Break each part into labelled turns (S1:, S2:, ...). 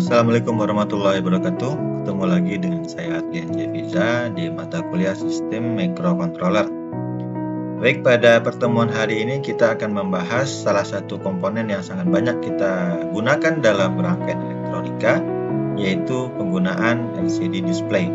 S1: Assalamualaikum warahmatullahi wabarakatuh. Ketemu lagi dengan saya Adrian Jeviza di mata kuliah Sistem Microcontroller. Baik, pada pertemuan hari ini kita akan membahas salah satu komponen yang sangat banyak kita gunakan dalam rangkaian elektronika, yaitu penggunaan LCD display.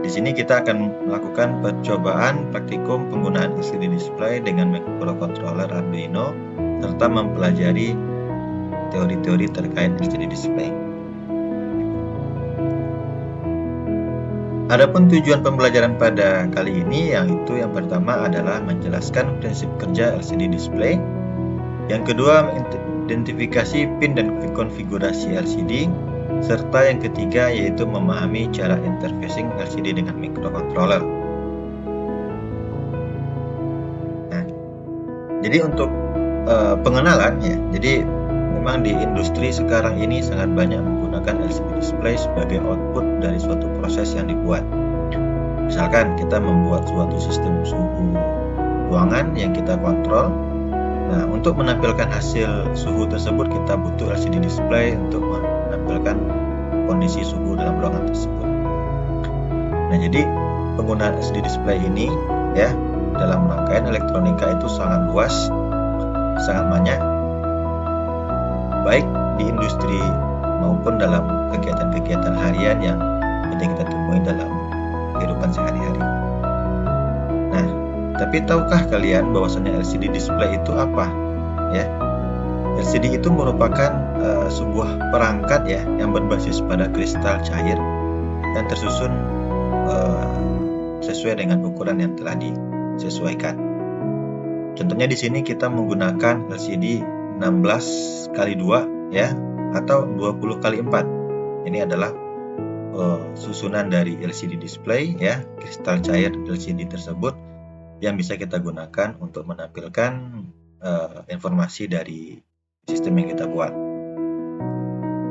S1: Di sini kita akan melakukan percobaan praktikum penggunaan LCD display dengan microcontroller Arduino serta mempelajari teori-teori terkait LCD display. Adapun tujuan pembelajaran pada kali ini yaitu yang pertama adalah menjelaskan prinsip kerja LCD display, yang kedua mengidentifikasi pin dan konfigurasi LCD, serta yang ketiga yaitu memahami cara interfacing LCD dengan microcontroller. Nah, jadi untuk pengenalan ya, jadi memang di industri sekarang ini sangat banyak menggunakan LCD display sebagai output dari suatu proses yang dibuat. Misalkan kita membuat suatu sistem suhu ruangan yang kita kontrol. Nah, untuk menampilkan hasil suhu tersebut kita butuh LCD display untuk menampilkan kondisi suhu dalam ruangan tersebut. Nah, jadi penggunaan LCD display ini ya dalam rangkaian elektronika itu sangat luas, sangat banyak, baik di industri maupun dalam kegiatan-kegiatan harian yang kita temui dalam kehidupan sehari-hari. Nah, tapi tahukah kalian bahwasannya LCD display itu apa? Ya, LCD itu merupakan sebuah perangkat ya yang berbasis pada kristal cair dan tersusun sesuai dengan ukuran yang telah disesuaikan. Contohnya di sini kita menggunakan LCD 16x2 ya atau 20x4. Ini adalah susunan dari LCD display ya, kristal cair LCD tersebut yang bisa kita gunakan untuk menampilkan informasi dari sistem yang kita buat.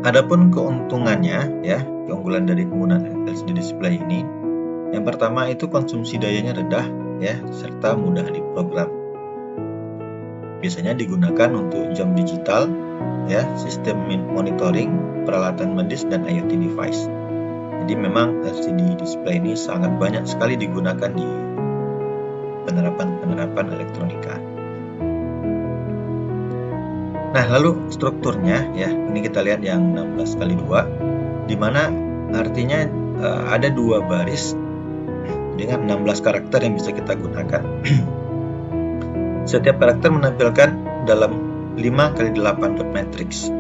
S1: Adapun keuntungannya ya, keunggulan dari penggunaan LCD display ini, yang pertama itu konsumsi dayanya rendah ya, serta mudah diprogram. Biasanya digunakan untuk jam digital, ya, sistem monitoring, peralatan medis, dan IoT device. Jadi memang LCD display ini sangat banyak sekali digunakan di penerapan elektronika. Nah, lalu strukturnya, ya, ini kita lihat yang 16x2, di mana artinya ada dua baris dengan 16 karakter yang bisa kita gunakan. Setiap karakter menampilkan dalam 5x8 dot matrix.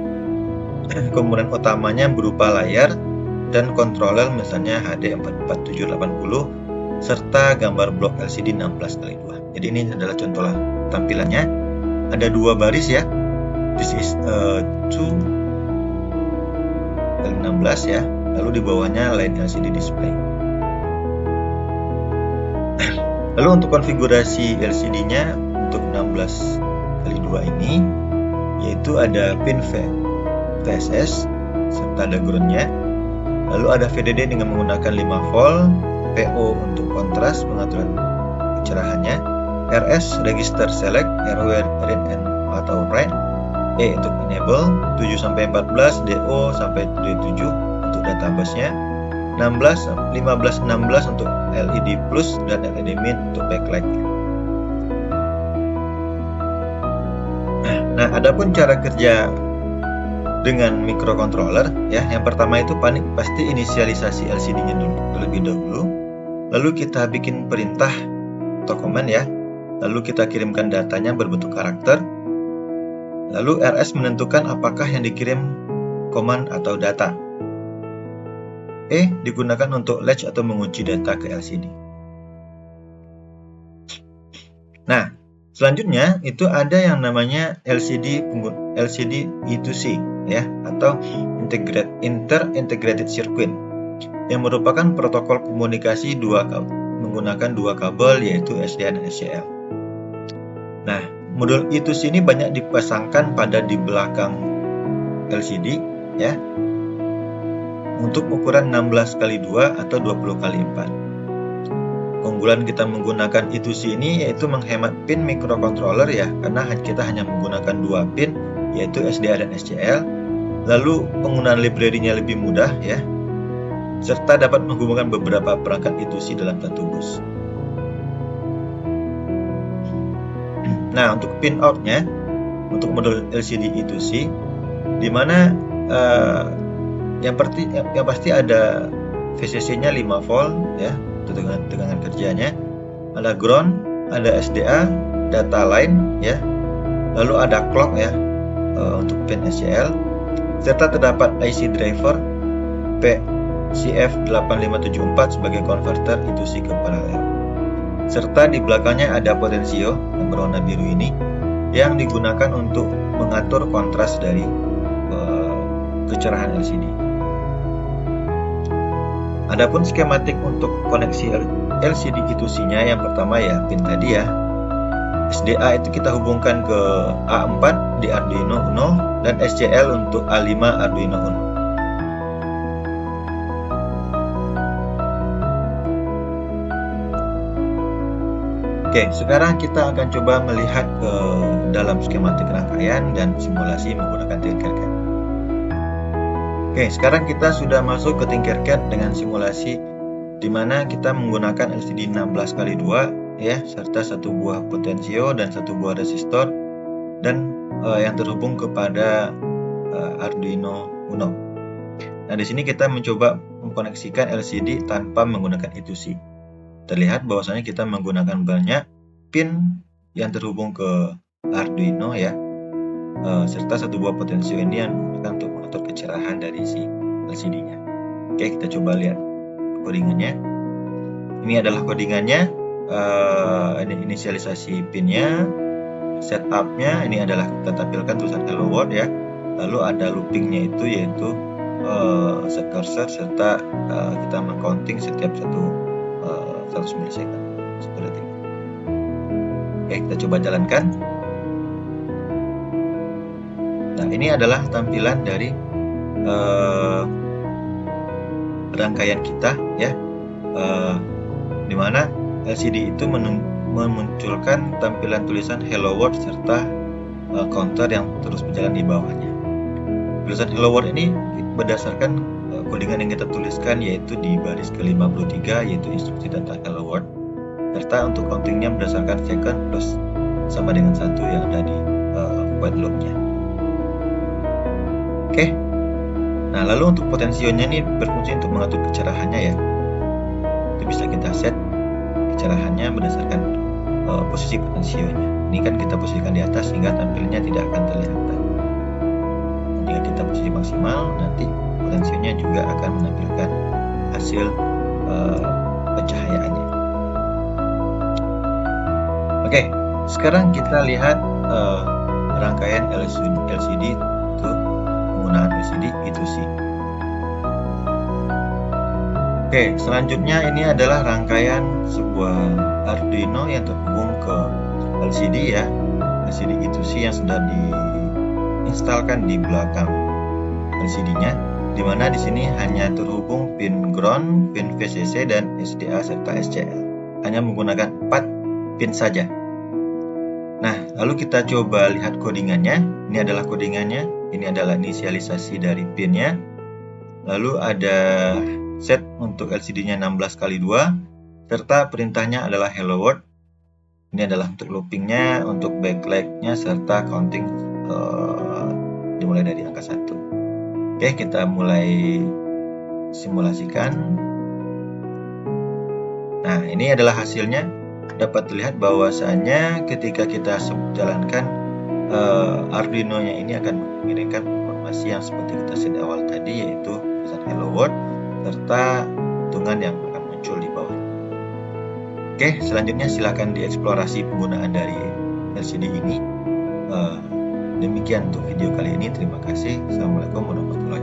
S1: Komponen utamanya berupa layar dan controller misalnya HD44780 serta gambar blok LCD 16x2. Jadi ini adalah contoh tampilannya. Ada dua baris ya. This is 2x16 ya. Lalu di bawahnya line LCD display. Lalu untuk konfigurasi LCD-nya untuk 16x2 ini yaitu ada pin VSS serta ada ground-nya. Lalu ada VDD dengan menggunakan 5 volt, PO untuk kontras pengaturan kecerahannya, RS register select, RW read and atau write, E untuk enable, 7-14, DO sampai D7 untuk database-nya, 15-16 untuk LED plus dan LED min untuk backlight. Nah, adapun cara kerja dengan microcontroller ya, yang pertama itu pasti inisialisasi LCD-nya terlebih dahulu. Lalu kita bikin perintah atau command ya. Lalu kita kirimkan datanya berbentuk karakter. Lalu RS menentukan apakah yang dikirim command atau data. E digunakan untuk latch atau mengunci data ke LCD. Nah, selanjutnya itu ada yang namanya LCD I2C ya atau Inter-Integrated Circuit yang merupakan protokol komunikasi menggunakan dua kabel yaitu SDA dan SCL. Nah, modul I2C ini banyak dipasangkan di belakang LCD ya untuk ukuran 16x2 atau 20x4. Keunggulan kita menggunakan I2C ini yaitu menghemat pin microcontroller ya, karena kita hanya menggunakan dua pin yaitu SDA dan SCL. Lalu penggunaan library-nya lebih mudah ya, serta dapat menghubungkan beberapa perangkat I2C dalam satu bus. Nah, untuk pin out-nya untuk model LCD I2C, di mana yang pasti ada VCC-nya 5 volt ya, tegangan kerjanya. Ada ground, ada SDA, data line ya. Lalu ada clock ya untuk pin SCL, serta terdapat IC driver PCF8574 sebagai konverter I2C ke paralel. Serta di belakangnya ada potensio yang berwarna biru ini yang digunakan untuk mengatur kontras dari kecerahan LCD. Adapun skematik untuk koneksi LCD I2C-nya, yang pertama ya pin tadi ya. SDA itu kita hubungkan ke A4 di Arduino Uno dan SCL untuk A5 Arduino Uno. Oke, sekarang kita akan coba melihat ke dalam skematik rangkaian dan simulasi menggunakan Tinkercad. Oke, sekarang kita sudah masuk ke Tinkercad dengan simulasi di mana kita menggunakan LCD 16x2 ya, serta satu buah potensio dan satu buah resistor dan yang terhubung kepada Arduino Uno. Nah, di sini kita mencoba mengkoneksikan LCD tanpa menggunakan I2C. Terlihat bahwasanya kita menggunakan banyak pin yang terhubung ke Arduino ya, serta satu buah potensio ini yang digunakan untuk mengatur kecerahan dari si LCD-nya. Oke, kita coba lihat codingannya. Ini adalah codingannya, ini inisialisasi pinnya, setupnya. Ini adalah kita tampilkan tulisan hello world ya. Lalu ada loopingnya itu yaitu set cursor, serta kita mengcounting setiap 100 milisekund, 1 detik. Oke, kita coba jalankan. Nah, ini adalah tampilan dari rangkaian kita ya, dimana LCD itu memunculkan tampilan tulisan hello world serta counter yang terus berjalan di bawahnya. Tulisan hello world ini berdasarkan codingan yang kita tuliskan, yaitu di baris ke-53 yaitu instruksi data hello world, serta untuk countingnya berdasarkan second plus sama dengan 1 yang ada di while loop-nya. Oke. Nah, lalu untuk potensionya ini berfungsi untuk mengatur kecerahannya ya. Itu bisa kita set kecerahannya berdasarkan posisi potensionya. Ini kan kita posisikan di atas sehingga tampilnya tidak akan terlihat. Jika kita posisi maksimal, nanti potensionya juga akan menampilkan hasil pencahayaannya. Oke, sekarang kita lihat rangkaian LCD untuk penggunaan LCD I2C. Oke, selanjutnya ini adalah rangkaian sebuah Arduino yang terhubung ke LCD ya, LCD I2C yang sudah diinstalkan di belakang LCD-nya, di mana di sini hanya terhubung pin ground, pin VCC dan SDA serta SCL. Hanya menggunakan 4 pin saja. Nah, lalu kita coba lihat codingannya. Ini adalah codingannya. Ini adalah inisialisasi dari pinnya. Lalu ada set untuk LCD-nya 16x2, serta perintahnya adalah hello world. Ini adalah untuk loopingnya, untuk backlight-nya, serta counting dimulai dari angka 1. Oke, kita mulai simulasikan. Nah, ini adalah hasilnya. Dapat terlihat bahwasanya ketika kita jalankan Arduino-nya ini akan mengirimkan informasi yang seperti kita set awal tadi, yaitu tulisan hello world serta hitungan yang akan muncul di bawah. Oke, selanjutnya silakan dieksplorasi penggunaan dari LCD ini. Demikian untuk video kali ini. Terima kasih. Assalamualaikum warahmatullahi wabarakatuh.